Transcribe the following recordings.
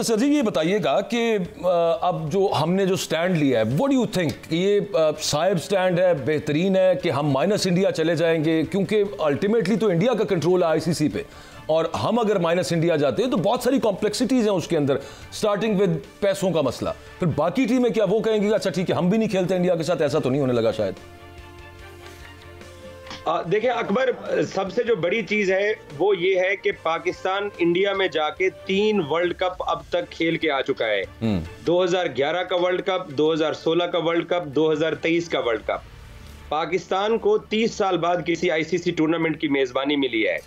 तो सर जी ये बताइएगा कि अब जो हमने जो स्टैंड लिया है, व्हाट डू यू थिंक, ये साहिब स्टैंड है, बेहतरीन है कि हम माइनस इंडिया चले जाएंगे? क्योंकि अल्टीमेटली तो इंडिया का कंट्रोल है आईसीसी पे, और हम अगर माइनस इंडिया जाते हैं तो बहुत सारी कॉम्प्लेक्सिटीज हैं उसके अंदर, स्टार्टिंग विद पैसों का मसला। फिर बाकी टीमें क्या वो कहेंगी अच्छा ठीक है हम भी नहीं खेलते इंडिया के साथ? ऐसा तो नहीं होने लगा शायद। देखिए अकबर, सबसे जो बड़ी चीज है वो ये है कि पाकिस्तान इंडिया में जाके 3 वर्ल्ड कप अब तक खेल के आ चुका है। 2011 का वर्ल्ड कप, 2016 का वर्ल्ड कप, 2023 का वर्ल्ड कप। पाकिस्तान को 30 साल बाद किसी आईसीसी टूर्नामेंट की मेजबानी मिली है।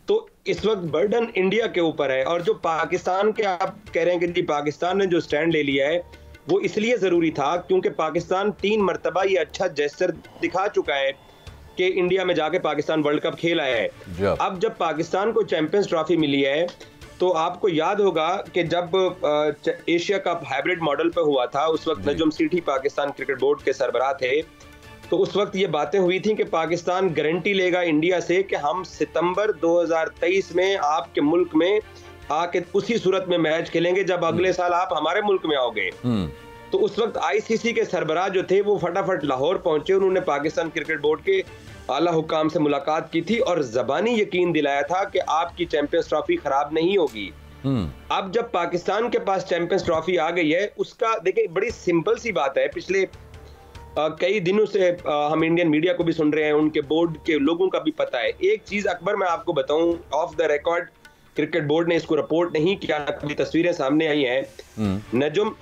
तो इस वक्त बर्डन इंडिया के ऊपर है। और जो पाकिस्तान के आप कह रहे हैं कि जी पाकिस्तान ने जो स्टैंड ले लिया है वो इसलिए जरूरी था क्योंकि पाकिस्तान 3 मरतबा ये अच्छा जेस्चर दिखा चुका है कि इंडिया में जाके पाकिस्तान वर्ल्ड कप खेला है। अब जब पाकिस्तान को चैंपियंस ट्रॉफी मिली है तो आपको याद होगा कि जब एशिया कप हाइब्रिड मॉडल पे हुआ था, उस वक्त नजम सेठी पाकिस्तान क्रिकेट बोर्ड के सरबराह थे। तो उस वक्त ये बातें हुई थी कि पाकिस्तान गारंटी लेगा इंडिया से कि हम सितंबर 2023 में आपके मुल्क में आके उसी सूरत में मैच खेलेंगे जब अगले साल आप हमारे मुल्क में आओगे। तो उस वक्त आईसीसी के सरबराह जो थे वो फटाफट लाहौर पहुंचे, उन्होंने पाकिस्तान क्रिकेट बोर्ड के आला हुक्काम से मुलाकात की थी और ज़बानी यकीन दिलाया था कि आपकी चैंपियंस ट्रॉफी खराब नहीं होगी। अब जब पाकिस्तान के पास चैंपियंस ट्रॉफी आ गई है, उसका देखिए बड़ी सिंपल सी बात है, पिछले कई दिनों से हम इंडियन मीडिया को भी सुन रहे हैं, उनके बोर्ड के लोगों का भी पता है। एक चीज अकबर मैं आपको बताऊं, of the record cricket board ने इसको रिपोर्ट नहीं किया, कभी तस्वीरें सामने आई हैं। नजम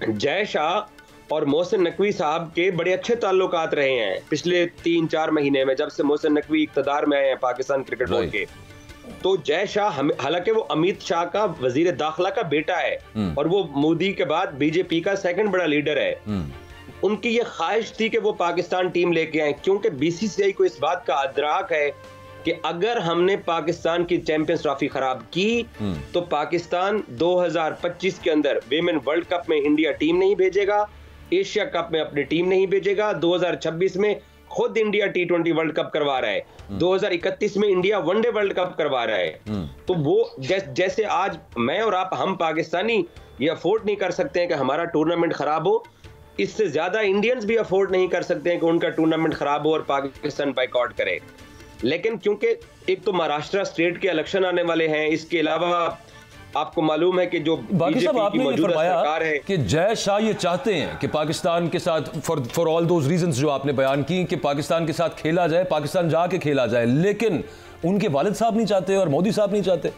जय शाह और मोहसिन नकवी साहब के बड़े अच्छे ताल्लुकात रहे हैं पिछले 3-4 महीने में, जब से मोहसिन नकवी इक़्तिदार में आए हैं पाकिस्तान क्रिकेट बोर्ड के। तो जय शाह हालांकि वो अमित शाह का वजीर दाखिला का बेटा है और वो मोदी के बाद बीजेपी का 2nd बड़ा लीडर है। उनकी ये ख्वाहिश थी कि वो पाकिस्तान टीम लेके आए, क्योंकि बीसीसीआई को इस बात का अदराक है कि अगर हमने पाकिस्तान की चैंपियंस ट्रॉफी खराब की तो पाकिस्तान 2025 के अंदर विमेन वर्ल्ड कप में इंडिया टीम नहीं भेजेगा, एशिया कप में अपनी टीम नहीं भेजेगा, 2026 में खुद इंडिया T20 वर्ल्ड कप करवा रहा है, 2031 में इंडिया वनडे वर्ल्ड कप करवा रहा है। तो वो जैसे आज मैं और आप, हम पाकिस्तानी ये अफोर्ड नहीं कर सकते हैं कि हमारा टूर्नामेंट खराब हो, इससे ज्यादा इंडियंस भी अफोर्ड नहीं कर सकते हैं कि उनका टूर्नामेंट खराब हो और पाकिस्तान बाइकआउट करे। लेकिन क्योंकि एक तो महाराष्ट्र स्टेट के इलेक्शन आने वाले हैं, इसके अलावा आपको मालूम है कि जो बाकी सब आपने ये फरमाया है कि जय शाह ये चाहते हैं कि पाकिस्तान के साथ फॉर ऑल दोज रीजंस जो आपने बयान की कि पाकिस्तान के साथ खेला जाए, पाकिस्तान जाके खेला जाए, लेकिन उनके वालिद साहब नहीं चाहते और मोदी साहब नहीं चाहते।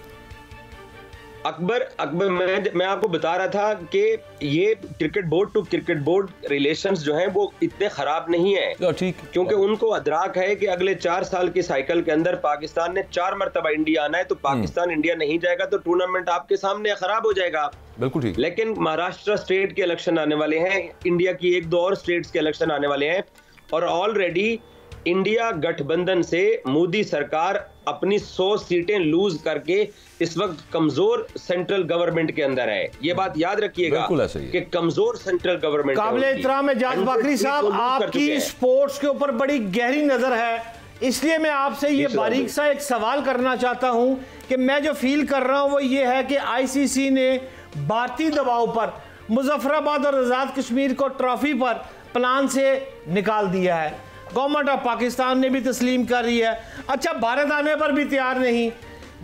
अकबर मैं आपको बता रहा था कि ये cricket board to cricket board relations जो हैं वो इतने खराब नहीं है, ठीक, क्योंकि उनको अदराक है कि अगले 4 साल के साइकिल के अंदर पाकिस्तान ने 4 मरतबा इंडिया आना है, तो पाकिस्तान इंडिया नहीं जाएगा तो टूर्नामेंट आपके सामने खराब हो जाएगा। बिल्कुल ठीक। लेकिन महाराष्ट्र स्टेट के इलेक्शन आने वाले हैं, इंडिया की 1-2 और स्टेट्स के इलेक्शन आने वाले हैं, और ऑलरेडी इंडिया गठबंधन से मोदी सरकार अपनी 100 सीटें लूज करके इस वक्त कमजोर सेंट्रल गवर्नमेंट के अंदर है। ये बात याद रखिएगा कि कमजोर सेंट्रल गवर्नमेंट। काबिल एहतराम एजाज बाकरी साहब, आपकी स्पोर्ट्स के ऊपर बड़ी गहरी नजर है, इसलिए मैं आपसे ये बारीक सा एक सवाल करना चाहता हूं कि मैं जो फील कर रहा हूं वो ये है कि आईसीसी ने भारतीय दबाव पर मुजफ्फराबाद और आजाद कश्मीर को ट्रॉफी पर प्लान से निकाल दिया है। गवर्नमेंट ऑफ पाकिस्तान ने भी तस्लीम कर रही है, अच्छा भारत आने पर भी तैयार नहीं।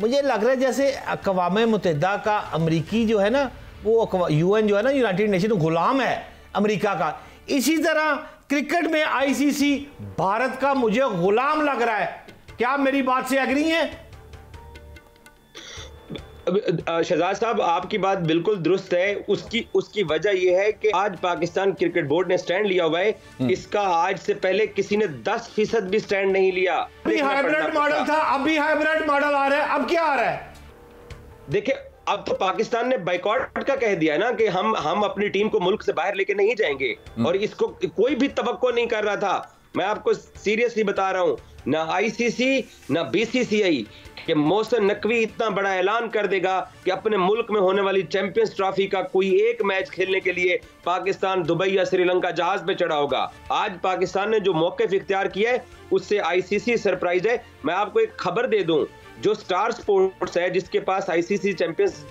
मुझे लग रहा है जैसे अक़वाम मुत्तहिदा का अमरीकी जो है ना, वो यूएन जो है ना, यूनाइटेड नेशन गुलाम है अमरीका का, इसी तरह क्रिकेट में आईसीसी भारत का मुझे गुलाम लग रहा है। क्या मेरी बात से एग्री हैं? शहजाद साहब, आपकी बात बिल्कुल दुरुस्त है। उसकी वजह यह है कि आज पाकिस्तान क्रिकेट बोर्ड ने स्टैंड लिया हुआ है, इसका आज से पहले किसी ने 10% भी स्टैंड नहीं लिया। अभी हाइब्रिड मॉडल था, अभी हाइब्रिड मॉडल आ रहा है, अब क्या आ रहा है? देखिए, अब तो पाकिस्तान ने बाइकआउट का कह दिया ना कि हम अपनी टीम को मुल्क से बाहर लेके नहीं जाएंगे, और इसको कोई भी तवक्को नहीं कर रहा था। मैं आपको सीरियसली बता रहा हूं, ना आईसीसी ना बीसीसीआई कि मोहसिन नकवी इतना बड़ा ऐलान कर देगा कि अपने मुल्क में होने वाली चैंपियंस ट्रॉफी का कोई एक मैच खेलने के लिए पाकिस्तान दुबई या श्रीलंका जहाज पे चढ़ा होगा। आज पाकिस्तान ने जो मौक़िफ़ इख्तियार किया है उससे आईसीसी सरप्राइज है। मैं आपको एक खबर दे दूं, जो स्टार स्पोर्ट्स है जिसके पास आईसीसी चैंपियंस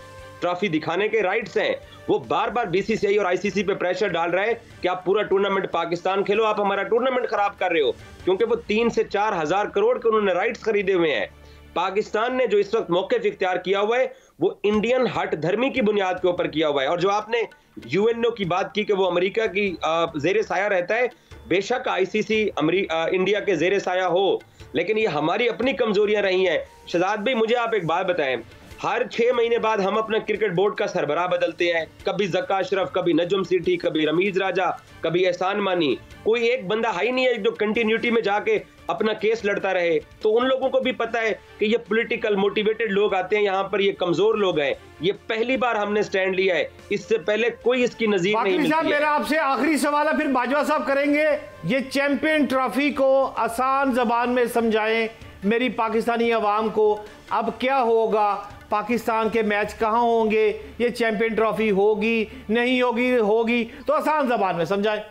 ट्रॉफी दिखाने के राइट्स हैं। वो बार बार बीसीसीआई और आईसीसी पे प्रेशर डाल रहा है कि आप पूरा टूर्नामेंट पाकिस्तान खेलो, आप हमारा टूर्नामेंट खराब कर रहे हो, क्योंकि वो 3 से 4 हजार करोड़ के उन्होंने राइट्स खरीदे हुए हैं। पाकिस्तान ने जो इस वक्त मौक़िफ़ इख्तियार किया हुआ है वो इंडियन हट धर्मी की बुनियाद के ऊपर किया हुआ है। और जो आपने यूएनओ की बात की कि वो अमेरिका की जेर साया रहता है, बेशक आईसीसी इंडिया के जेर साया हो, लेकिन ये हमारी अपनी कमजोरियां रही हैं। शहजाद भाई, मुझे आप एक बात बताएं, हर 6 महीने बाद हम अपना क्रिकेट बोर्ड का सरबराह बदलते हैं, कभी जक्का अशरफ, कभी नजम सीठी, कभी रमीज राजा, कभी एहसान मानी। कोई एक बंदा है ही नहीं है जो कंटिन्यूटी में जाके अपना केस लड़ता रहे। तो उन लोगों को भी पता है कि ये पॉलिटिकल मोटिवेटेड लोग आते हैं यहाँ पर, ये कमजोर लोग हैं। ये पहली बार हमने स्टैंड लिया है, इससे पहले कोई इसकी नजीर नहीं मिलती है। मेरा आपसे आखिरी सवाल है, फिर बाजवा साहब करेंगे। ये चैंपियन ट्रॉफी को आसान जबान में समझाएं मेरी पाकिस्तानी अवाम को, अब क्या होगा, पाकिस्तान के मैच कहां होंगे, ये चैंपियन ट्रॉफी होगी नहीं होगी, तो आसान जबान में समझाएं।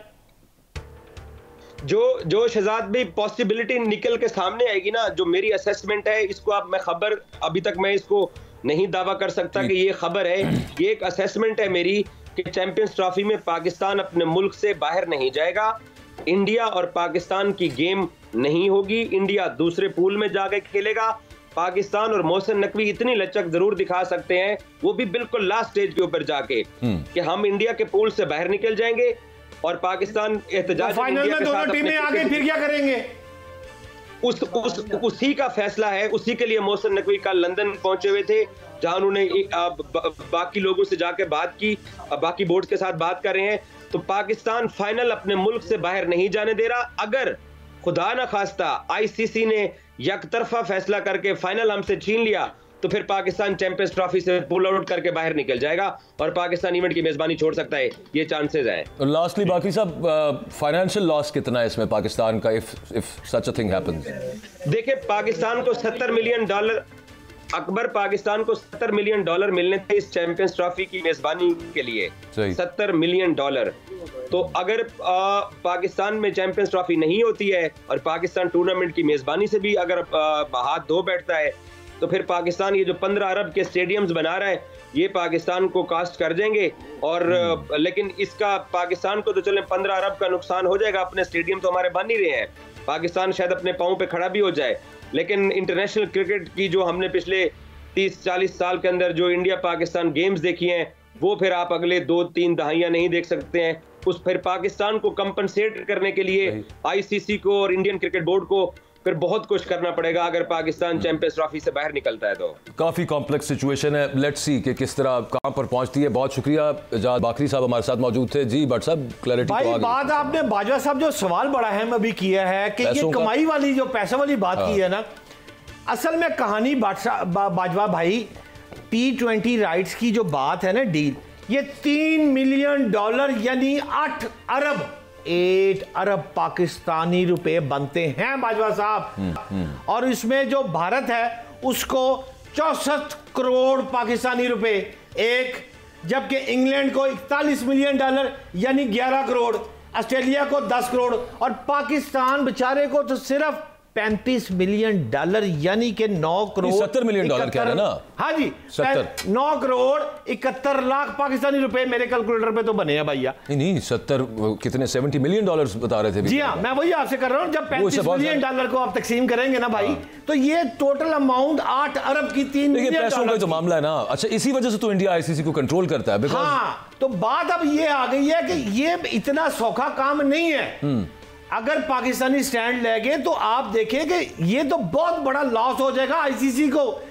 जो शहजाद भाई पॉसिबिलिटी निकल के सामने आएगी ना, जो मेरी असेसमेंट है, इसको आप मैं खबर अभी तक मैं इसको नहीं दावा कर सकता कि ये खबर है, ये एक असेसमेंट है मेरी कि चैंपियंस ट्रॉफी में पाकिस्तान अपने मुल्क से बाहर नहीं जाएगा। इंडिया और पाकिस्तान की गेम नहीं होगी, इंडिया दूसरे पूल में जाके खेलेगा। पाकिस्तान और मोहसिन नकवी इतनी लचक जरूर दिखा सकते हैं, वो भी बिल्कुल लास्ट स्टेज के ऊपर जाके, कि हम इंडिया के पूल से बाहर निकल जाएंगे और पाकिस्तान एहतजाज फाइनल में दोनों टीमें आगे फिर क्या करेंगे, उसी का फैसला है। उसी के लिए मोहसिन नकवी कल लंदन पहुंचे हुए थे, जहां उन्होंने बाकी लोगों से जाकर बात की, बाकी बोर्ड के साथ बात कर रहे हैं। तो पाकिस्तान फाइनल अपने मुल्क से बाहर नहीं जाने दे रहा। अगर खुदा न खास्ता आईसीसी ने यकतरफा फैसला करके फाइनल हमसे छीन लिया तो फिर पाकिस्तान चैंपियंस ट्रॉफी से पुल आउट करके बाहर निकल जाएगा और पाकिस्तान इवेंट की मेजबानी छोड़ सकता है, ये चांसेस हैं। लास्टली बाकी साहब, फाइनेंशियल लॉस कितना है इसमें पाकिस्तान का if such a thing happens? देखिए, पाकिस्तान को $70 मिलियन अकबर, पाकिस्तान को $70 मिलियन मिलने थे इस चैंपियंस ट्रॉफी की मेजबानी के लिए। $70 मिलियन। तो अगर पाकिस्तान में चैंपियंस ट्रॉफी नहीं होती है और पाकिस्तान टूर्नामेंट की मेजबानी से भी अगर हाथ धो बैठता है, तो फिर पाकिस्तान ये जो 15 अरब के स्टेडियम्स बना रहा है, ये पाकिस्तान को कास्ट कर देंगे। और लेकिन इसका पाकिस्तान को तो चले 15 अरब का नुकसान हो जाएगा, अपने स्टेडियम तो हमारे बन ही रहे हैं, पाकिस्तान शायद अपने पाँव पे खड़ा भी हो जाए। लेकिन इंटरनेशनल क्रिकेट की जो हमने पिछले 30-40 साल के अंदर जो इंडिया पाकिस्तान गेम्स देखी हैं, वो फिर आप अगले 2-3 दहाइयां नहीं देख सकते हैं। उस फिर पाकिस्तान को कंपनसेट करने के लिए आईसीसी को और इंडियन क्रिकेट बोर्ड को फिर बहुत कुछ करना पड़ेगा अगर पाकिस्तान चैंपियंस ट्रॉफी से बाहर निकलता है। तो काफी कॉम्प्लेक्स सिचुएशन है, लेट्स सी कि किस तरह कहां पर पहुंचती है। बहुत शुक्रिया, एजाज बाकरी साहब हमारे साथ मौजूद थे। जी भट्ट साहब, क्लैरिटी भाई, बात आपने बाजवा साहब जो सवाल बड़ा अहम अभी किया है कि ये कमाई वाली जो पैसे वाली बात की है ना, असल में कहानी बाजवा भाई, T20 राइट्स की जो बात है ना, डील, ये $3 मिलियन यानी 8 अरब पाकिस्तानी रुपए बनते हैं बाजवा साहब। और इसमें जो भारत है उसको 64 करोड़ पाकिस्तानी रुपए एक, जबकि इंग्लैंड को $41 मिलियन यानी 11 करोड़, ऑस्ट्रेलिया को 10 करोड़ और पाकिस्तान बेचारे को तो सिर्फ $35 मिलियन यानी कि 9 करोड़ $70 मिलियन कह रहे हैं ना? हाँ जी, 9 करोड़ 71 लाख पाकिस्तानी रुपए मेरे कैलकुलेटर पे तो बने हैं भैया। नहीं 70 कितने $70 मिलियन बता रहे थे। जी हाँ, मैं वही आपसे कर रहा हूँ, जब $35 मिलियन को आप तकसीम करेंगे ना भाई, तो ये टोटल अमाउंट 8 अरब की 3 मिलियन पैसों का तो मामला है ना। अच्छा, इसी वजह से तो इंडिया आईसीसी को कंट्रोल करता है। हाँ, तो बात अब ये आ गई है कि ये इतना सौखा काम नहीं है। अगर पाकिस्तानी स्टैंड लेंगे तो आप देखें कि ये तो बहुत बड़ा लॉस हो जाएगा आईसीसी को।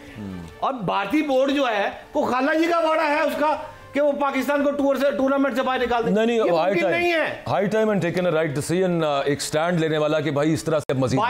और भारतीय बोर्ड जो है वो खाला जी का वाड़ा है उसका कि वो पाकिस्तान को टूर्नामेंट से बाहर निकाल दें। नहीं है। High time and taken a right decision, एक स्टैंड लेने वाला कि भाई इस तरह से मजीद